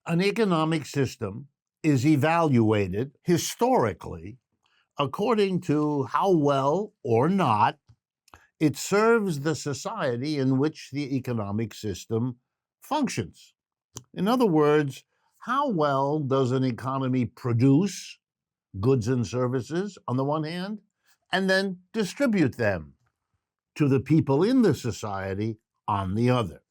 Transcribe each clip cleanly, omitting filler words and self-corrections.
An economic system is evaluated historically according to how well or not it serves the society in which the economic system functions. In other words, how well does an economy produce goods and services on the one hand, and then distribute them to the people in the society on the other?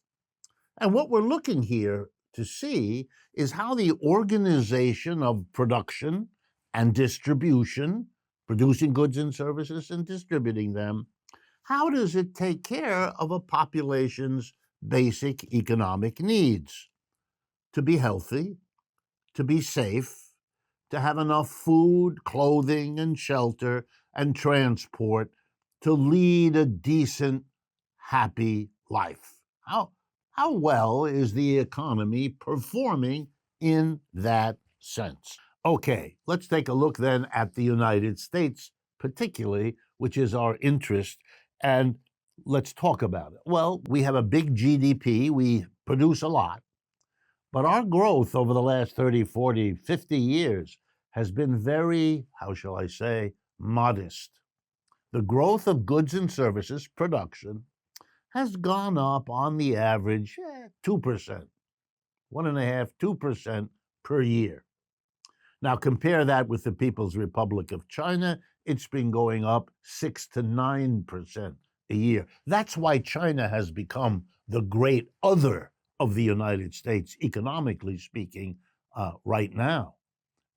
And what we're looking here to see is how the organization of production and distribution, producing goods and services and distributing them, how does it take care of a population's basic economic needs? To be healthy, to be safe, to have enough food, clothing, and shelter and transport to lead a decent, happy life. How well is the economy performing in that sense? Okay, let's take a look then at the United States, particularly, which is our interest, and let's talk about it. Well, we have a big GDP, we produce a lot, but our growth over the last 30, 40, 50 years has been very, how shall I say, modest. The growth of goods and services production has gone up on the average 2%, 1.5%, 2% per year. Now compare that with the People's Republic of China. It's been going up 6 to 9% a year. That's why China has become the great other of the United States, economically speaking, right now.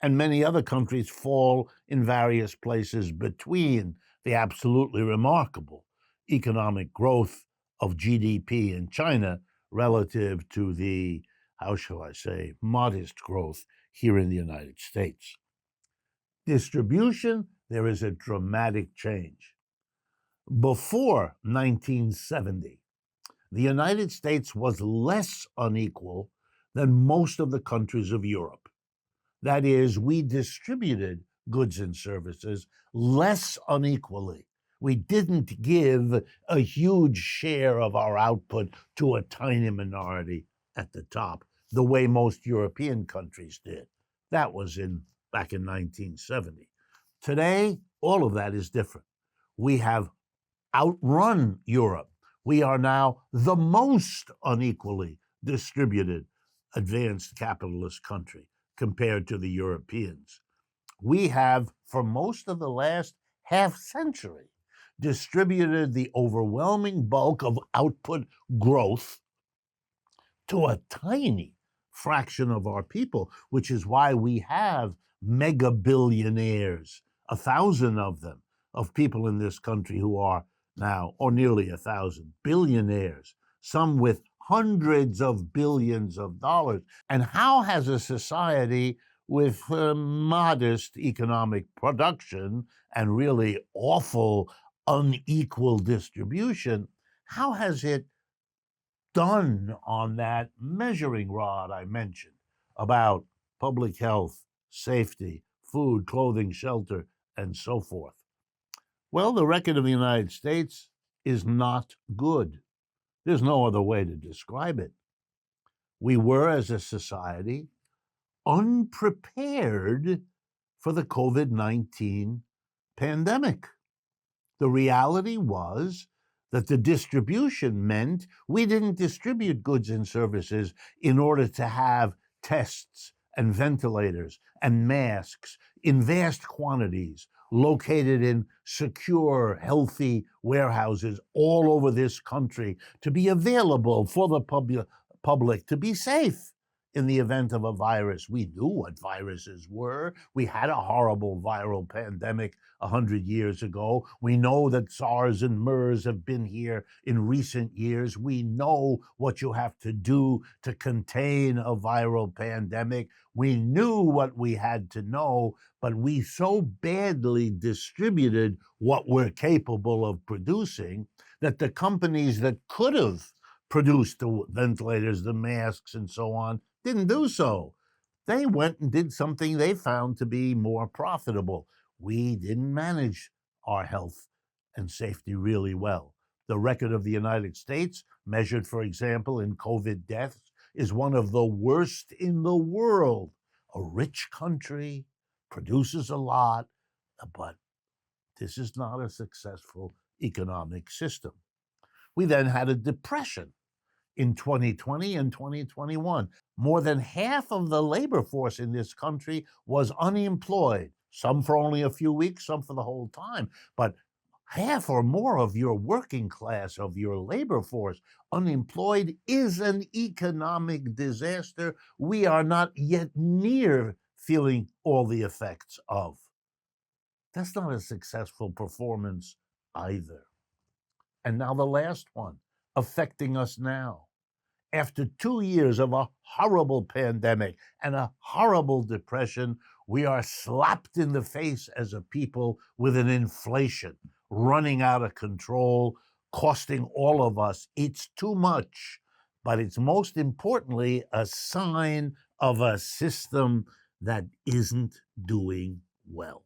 And many other countries fall in various places between the absolutely remarkable economic growth of GDP in China relative to the, how shall I say, modest growth here in the United States. Distribution, there is a dramatic change. Before 1970, the United States was less unequal than most of the countries of Europe. That is, we distributed goods and services less unequally. We didn't give a huge share of our output to a tiny minority at the top, the way most European countries did. That was back in 1970. Today, all of that is different. We have outrun Europe. We are now the most unequally distributed advanced capitalist country compared to the Europeans. We have, for most of the last half century, distributed the overwhelming bulk of output growth to a tiny fraction of our people, which is why we have mega billionaires, 1,000 of them, of people in this country who are now, or nearly 1,000 billionaires, some with hundreds of billions of dollars. And how has a society with modest economic production and really awful unequal distribution, how has it done on that measuring rod I mentioned about public health, safety, food, clothing, shelter, and so forth? Well, the record of the United States is not good. There's no other way to describe it. We were, as a society, unprepared for the COVID-19 pandemic. The reality was that the distribution meant we didn't distribute goods and services in order to have tests and ventilators and masks in vast quantities located in secure, healthy warehouses all over this country to be available for the public to be safe in the event of a virus. We knew what viruses were. We had a horrible viral pandemic 100 years ago. We know that SARS and MERS have been here in recent years. We know what you have to do to contain a viral pandemic. We knew what we had to know, but we so badly distributed what we're capable of producing that the companies that could have produced the ventilators, the masks, and so on, didn't do so. They went and did something they found to be more profitable. We didn't manage our health and safety really well. The record of the United States, measured, for example, in COVID deaths, is one of the worst in the world. A rich country produces a lot, but this is not a successful economic system. We then had a depression in 2020 and 2021. More than half of the labor force in this country was unemployed, some for only a few weeks, some for the whole time. But half or more of your working class, of your labor force, unemployed is an economic disaster we are not yet near feeling all the effects of. That's not a successful performance either. And now the last one, affecting us now. After 2 years of a horrible pandemic and a horrible depression, we are slapped in the face as a people with an inflation running out of control, costing all of us. It's too much, but it's most importantly a sign of a system that isn't doing well.